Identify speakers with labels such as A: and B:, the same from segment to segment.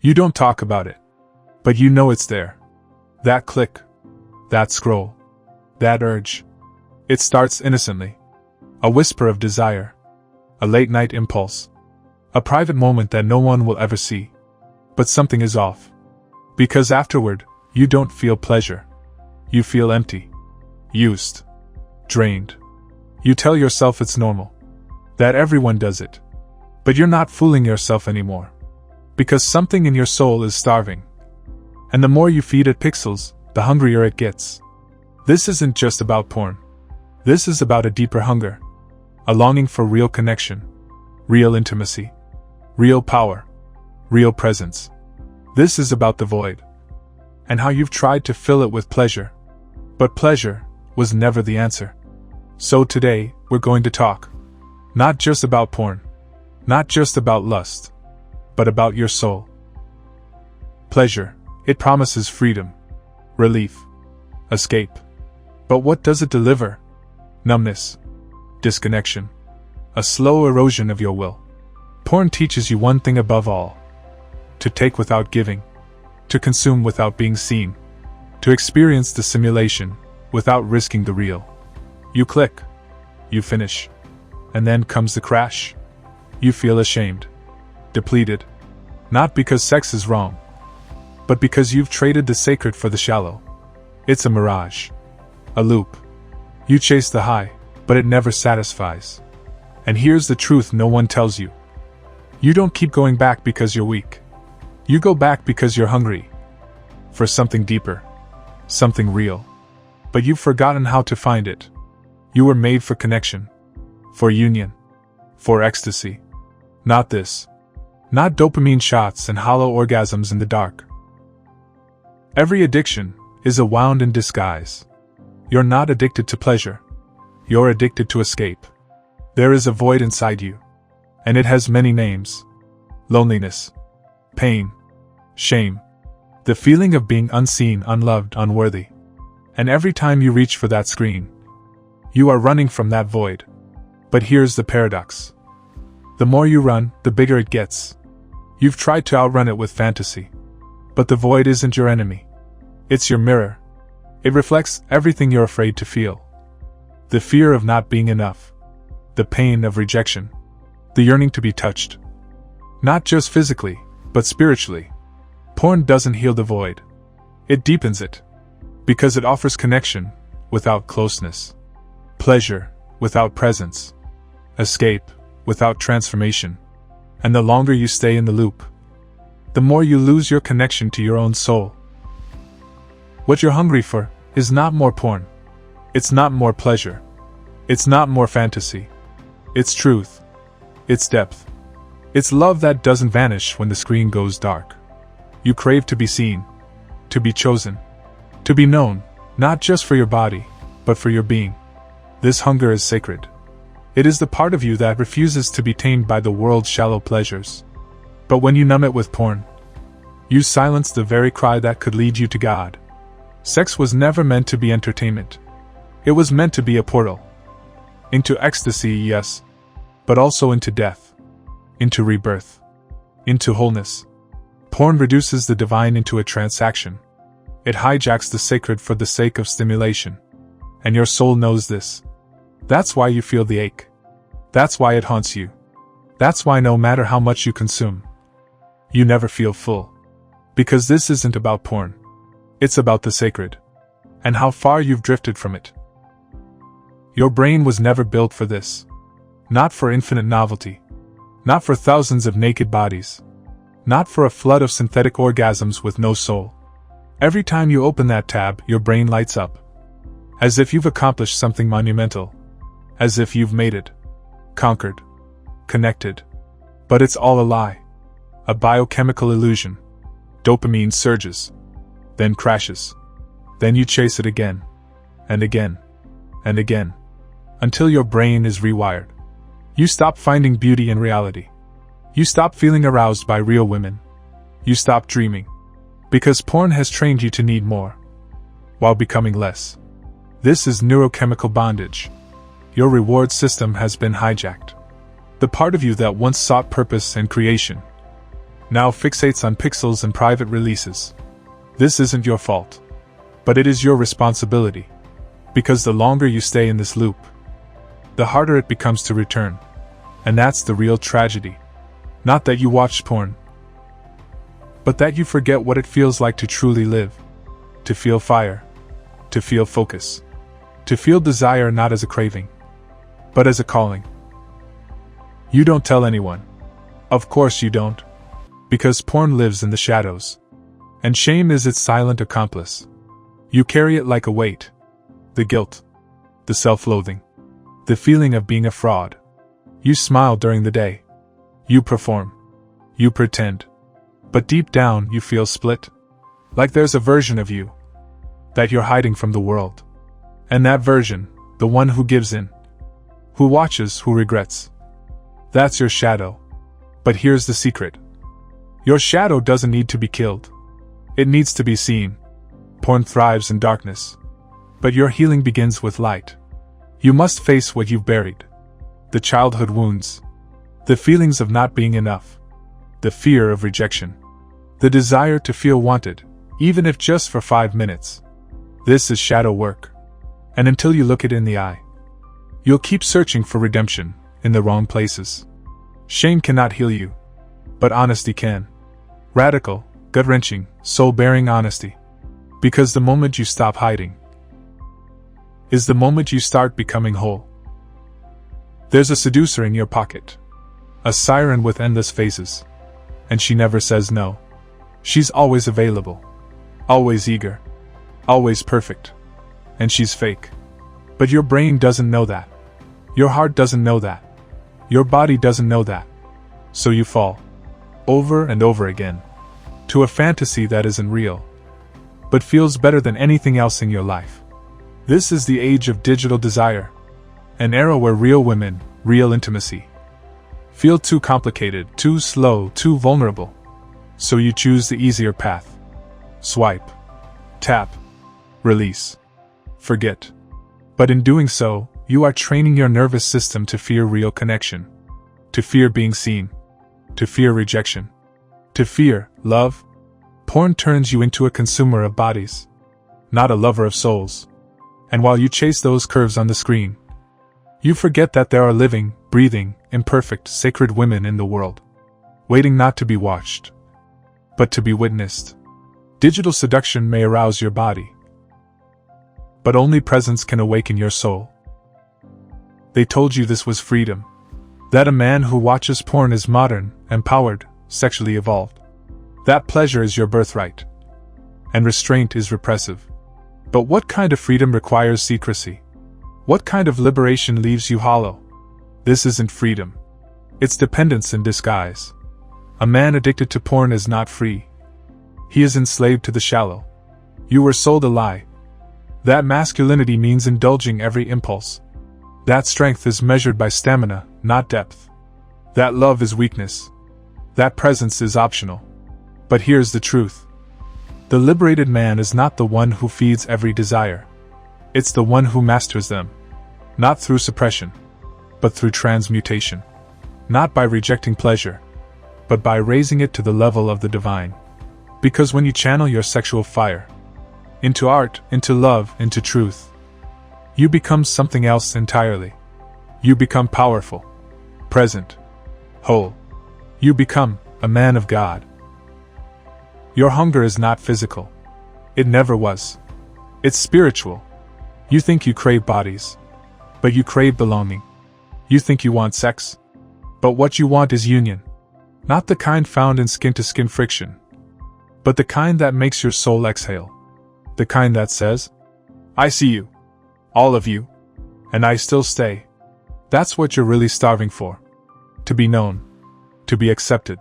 A: You don't talk about it, but you know it's there. That click, that scroll, that urge. It starts innocently. A whisper of desire, a late-night impulse, a private moment that no one will ever see. But something is off. Because afterward, you don't feel pleasure. You feel empty, used, drained. You tell yourself it's normal, that everyone does it. But you're not fooling yourself anymore. Because something in your soul is starving. And the more you feed it pixels, the hungrier it gets. This isn't just about porn. This is about a deeper hunger. A longing for real connection, real intimacy, real power, real presence. This is about the void. And how you've tried to fill it with pleasure. But pleasure was never the answer. So today, we're going to talk. Not just about porn. Not just about lust. But about your soul. Pleasure, it promises freedom, relief, escape. But what does it deliver? Numbness, disconnection, a slow erosion of your will. Porn teaches you one thing above all: to take without giving, to consume without being seen, to experience the simulation without risking the real. You click, you finish, and then comes the crash. You feel ashamed, depleted, not because sex is wrong, but because you've traded the sacred for the shallow. It's a mirage, a loop. You chase the high, but it never satisfies. And here's the truth no one tells you. You don't keep going back because you're weak. You go back because you're hungry. For something deeper. Something real. But you've forgotten how to find it. You were made for connection. For union. For ecstasy. Not this. Not dopamine shots and hollow orgasms in the dark. Every addiction is a wound in disguise. You're not addicted to pleasure. You're addicted to escape. There is a void inside you. And it has many names. Loneliness. Pain. Shame. The feeling of being unseen, unloved, unworthy. And every time you reach for that screen, you are running from that void. But here's the paradox. The more you run, the bigger it gets. You've tried to outrun it with fantasy. But the void isn't your enemy. It's your mirror. It reflects everything you're afraid to feel. The fear of not being enough. The pain of rejection. The yearning to be touched. Not just physically, but spiritually. Porn doesn't heal the void. It deepens it. Because it offers connection without closeness. Pleasure without presence. Escape without transformation. And the longer you stay in the loop, the more you lose your connection to your own soul. What you're hungry for is not more porn. It's not more pleasure. It's not more fantasy. It's truth. It's depth. It's love that doesn't vanish when the screen goes dark. You crave to be seen, to be chosen, to be known, not just for your body, but for your being. This hunger is sacred. It is the part of you that refuses to be tamed by the world's shallow pleasures. But when you numb it with porn, you silence the very cry that could lead you to God. Sex was never meant to be entertainment. It was meant to be a portal. Into ecstasy, yes, but also into death. Into rebirth. Into wholeness. Porn reduces the divine into a transaction. It hijacks the sacred for the sake of stimulation. And your soul knows this. That's why you feel the ache. That's why it haunts you. That's why no matter how much you consume, you never feel full. Because this isn't about porn. It's about the sacred. And how far you've drifted from it. Your brain was never built for this. Not for infinite novelty. Not for thousands of naked bodies. Not for a flood of synthetic orgasms with no soul. Every time you open that tab, your brain lights up. As if you've accomplished something monumental. As if you've made it. Conquered. Connected. But it's all a lie. A biochemical illusion. Dopamine surges. Then crashes. Then you chase it again. And again. And again. Until your brain is rewired. You stop finding beauty in reality. You stop feeling aroused by real women. You stop dreaming. Because porn has trained you to need more, while becoming less. This is neurochemical bondage. Your reward system has been hijacked. The part of you that once sought purpose and creation now fixates on pixels and private releases. This isn't your fault. But it is your responsibility. Because the longer you stay in this loop, the harder it becomes to return. And that's the real tragedy. Not that you watch porn, but that you forget what it feels like to truly live. To feel fire. To feel focus. To feel desire not as a craving, but as a calling. You don't tell anyone. Of course you don't. Because porn lives in the shadows. And shame is its silent accomplice. You carry it like a weight. The guilt. The self-loathing. The feeling of being a fraud. You smile during the day. You perform. You pretend. But deep down you feel split. Like there's a version of you that you're hiding from the world. And that version, the one who gives in, who watches, who regrets, that's your shadow. But here's the secret. Your shadow doesn't need to be killed. It needs to be seen. Porn thrives in darkness. But your healing begins with light. You must face what you've buried. The childhood wounds. The feelings of not being enough. The fear of rejection. The desire to feel wanted, even if just for 5 minutes. This is shadow work. And until you look it in the eye, you'll keep searching for redemption in the wrong places. Shame cannot heal you, but honesty can. Radical, gut-wrenching, soul-bearing honesty. Because the moment you stop hiding is the moment you start becoming whole. There's a seducer in your pocket. A siren with endless faces. And she never says no. She's always available. Always eager. Always perfect. And she's fake. But your brain doesn't know that. Your heart doesn't know that. Your body doesn't know that. So you fall. Over and over again. To a fantasy that isn't real. But feels better than anything else in your life. This is the age of digital desire. An era where real women, real intimacy, feel too complicated, too slow, too vulnerable. So you choose the easier path. Swipe. Tap. Release. Forget. But in doing so, you are training your nervous system to fear real connection. To fear being seen. To fear rejection. To fear love. Porn turns you into a consumer of bodies, not a lover of souls. And while you chase those curves on the screen, you forget that there are living, breathing, imperfect, sacred women in the world, waiting not to be watched, but to be witnessed. Digital seduction may arouse your body, but only presence can awaken your soul. They told you this was freedom, that a man who watches porn is modern, empowered, sexually evolved. That pleasure is your birthright, and restraint is repressive. But what kind of freedom requires secrecy? What kind of liberation leaves you hollow? This isn't freedom. It's dependence in disguise. A man addicted to porn is not free. He is enslaved to the shallow. You were sold a lie. That masculinity means indulging every impulse. That strength is measured by stamina, not depth. That love is weakness. That presence is optional. But here's the truth. The liberated man is not the one who feeds every desire. It's the one who masters them. Not through suppression, but through transmutation. Not by rejecting pleasure, but by raising it to the level of the divine. Because when you channel your sexual fire into art, into love, into truth, you become something else entirely. You become powerful, present, whole. You become a man of God. Your hunger is not physical. It never was. It's spiritual. You think you crave bodies, but you crave belonging. You think you want sex, but what you want is union. Not the kind found in skin-to-skin friction, but the kind that makes your soul exhale. The kind that says, I see you, all of you, and I still stay. That's what you're really starving for. To be known, to be accepted,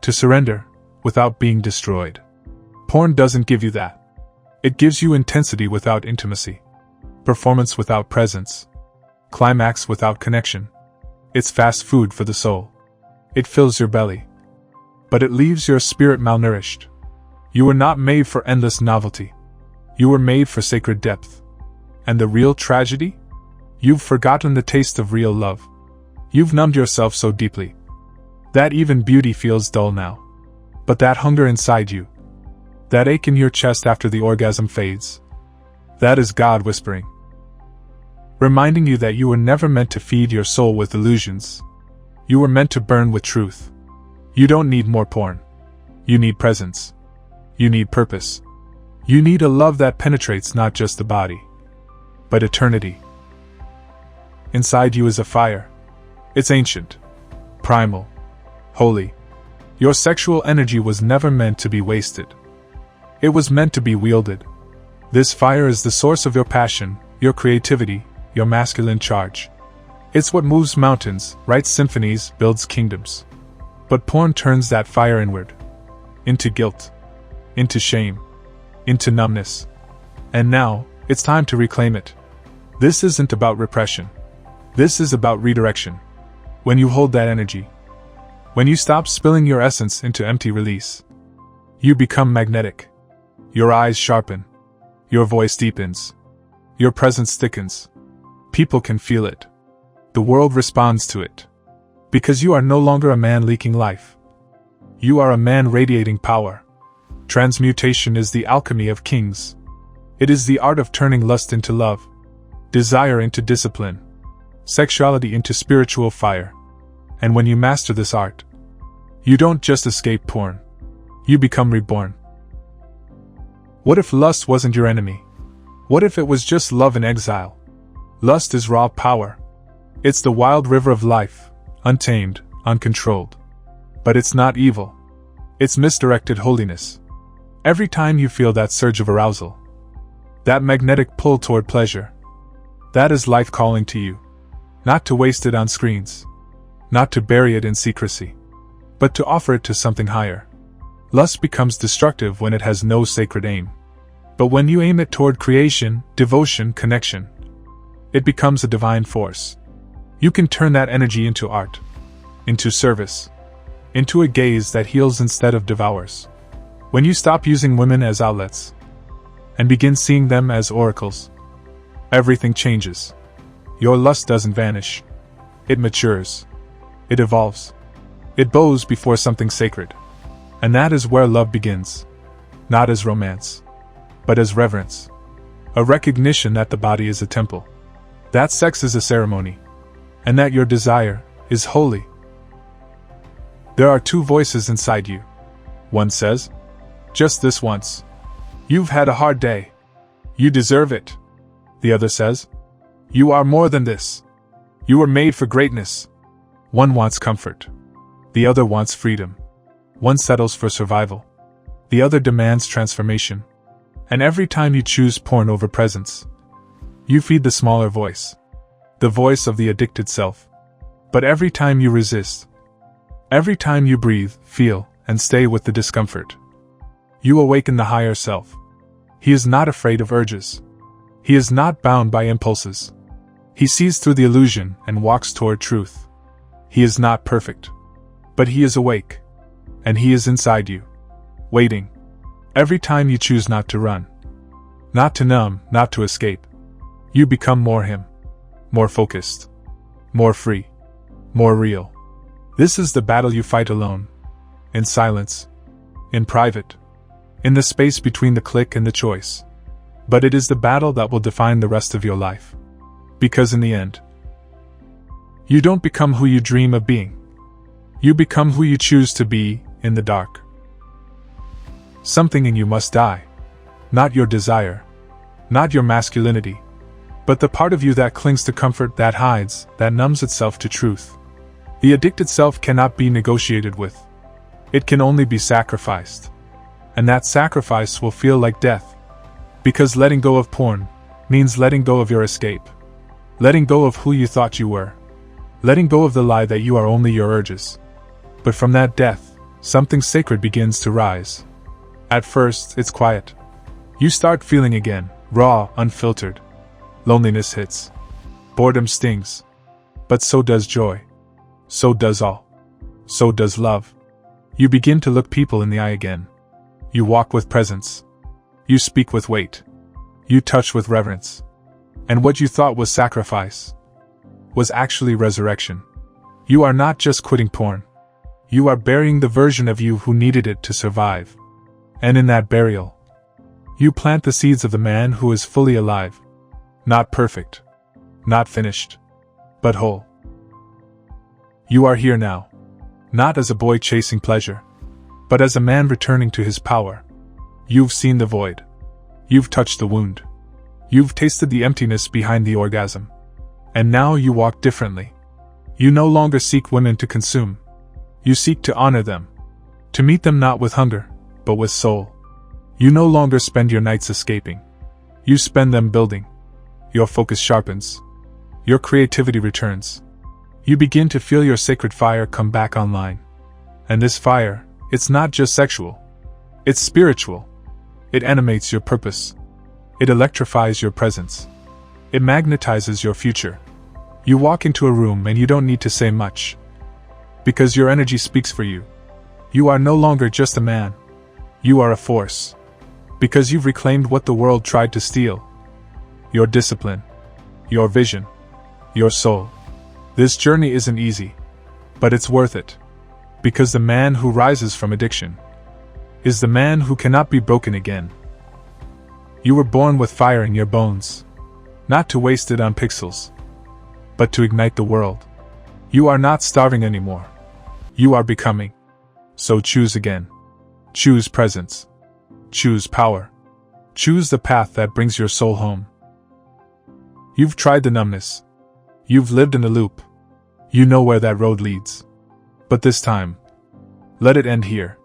A: to surrender without being destroyed. Porn doesn't give you that. It gives you intensity without intimacy, performance without presence, climax without connection. It's fast food for the soul. It fills your belly, but it leaves your spirit malnourished. You were not made for endless novelty. You were made for sacred depth. And the real tragedy? You've forgotten the taste of real love. You've numbed yourself so deeply that even beauty feels dull now. But that hunger inside you, that ache in your chest after the orgasm fades, that is God whispering, reminding you that you were never meant to feed your soul with illusions. You were meant to burn with truth. You don't need more porn. You need presence. You need purpose. You need a love that penetrates not just the body, but eternity. Inside you is a fire. It's ancient, primal, holy. Your sexual energy was never meant to be wasted. It was meant to be wielded. This fire is the source of your passion, your creativity, your masculine charge. It's what moves mountains, writes symphonies, builds kingdoms. But porn turns that fire inward. Into guilt. Into shame. Into numbness. And now, it's time to reclaim it. This isn't about repression. This is about redirection. When you hold that energy, when you stop spilling your essence into empty release, you become magnetic. Your eyes sharpen. Your voice deepens. Your presence thickens. People can feel it. The world responds to it. Because you are no longer a man leaking life. You are a man radiating power. Transmutation is the alchemy of kings. It is the art of turning lust into love, desire into discipline, sexuality into spiritual fire. And when you master this art, you don't just escape porn. You become reborn. What if lust wasn't your enemy? What if it was just love in exile? Lust is raw power. It's the wild river of life, untamed, uncontrolled. But it's not evil. It's misdirected holiness. Every time you feel that surge of arousal, that magnetic pull toward pleasure, that is life calling to you. Not to waste it on screens. Not to bury it in secrecy. But to offer it to something higher. Lust becomes destructive when it has no sacred aim. But when you aim it toward creation, devotion, connection, it becomes a divine force. You can turn that energy into art, into service, into a gaze that heals instead of devours. When you stop using women as outlets and begin seeing them as oracles, everything changes. Your lust doesn't vanish. It matures. It evolves. It bows before something sacred. And that is where love begins. Not as romance, but as reverence. A recognition that the body is a temple. That sex is a ceremony. And that your desire is holy. There are two voices inside you. One says, just this once. You've had a hard day. You deserve it. The other says, you are more than this. You were made for greatness. One wants comfort. The other wants freedom. One settles for survival. The other demands transformation. And every time you choose porn over presence, you feed the smaller voice. The voice of the addicted self. But every time you resist, every time you breathe, feel, and stay with the discomfort, you awaken the higher self. He is not afraid of urges. He is not bound by impulses. He sees through the illusion and walks toward truth. He is not perfect. But he is awake. And he is inside you. Waiting. Every time you choose not to run. Not to numb, not to escape. You become more him. More focused. More free. More real. This is the battle you fight alone. In silence. In private. In the space between the click and the choice. But it is the battle that will define the rest of your life. Because in the end, you don't become who you dream of being. You become who you choose to be in the dark. Something in you must die. Not your desire. Not your masculinity. But the part of you that clings to comfort, that hides, that numbs itself to truth. The addicted self cannot be negotiated with. It can only be sacrificed. And that sacrifice will feel like death. Because letting go of porn means letting go of your escape. Letting go of who you thought you were. Letting go of the lie that you are only your urges. But from that death, something sacred begins to rise. At first, it's quiet. You start feeling again, raw, unfiltered. Loneliness hits. Boredom stings. But so does joy. So does all. So does love. You begin to look people in the eye again. You walk with presence. You speak with weight. You touch with reverence. And what you thought was sacrifice was actually resurrection. You are not just quitting porn. You are burying the version of you who needed it to survive. And in that burial, you plant the seeds of the man who is fully alive. Not perfect. Not finished. But whole. You are here now. Not as a boy chasing pleasure, but as a man returning to his power. You've seen the void. You've touched the wound. You've tasted the emptiness behind the orgasm. And now you walk differently. You no longer seek women to consume. You seek to honor them. To meet them not with hunger, but with soul. You no longer spend your nights escaping. You spend them building. Your focus sharpens. Your creativity returns. You begin to feel your sacred fire come back online. And this fire, it's not just sexual. It's spiritual. It animates your purpose. It electrifies your presence. It magnetizes your future. You walk into a room and you don't need to say much. Because your energy speaks for you. You are no longer just a man. You are a force. Because you've reclaimed what the world tried to steal. Your discipline. Your vision. Your soul. This journey isn't easy. But it's worth it. Because the man who rises from addiction is the man who cannot be broken again. You were born with fire in your bones. Not to waste it on pixels, but to ignite the world. You are not starving anymore. You are becoming. So choose again. Choose presence. Choose power. Choose the path that brings your soul home. You've tried the numbness. You've lived in a loop. You know where that road leads. But this time, let it end here.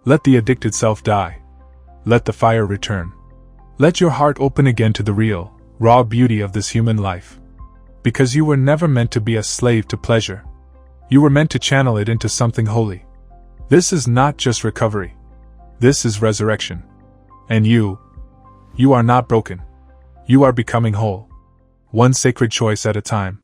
A: Let the addicted self die. Let the fire return. Let your heart open again to the real, raw beauty of this human life. Because you were never meant to be a slave to pleasure. You were meant to channel it into something holy. This is not just recovery. This is resurrection. And you are not broken. You are becoming whole. One sacred choice at a time.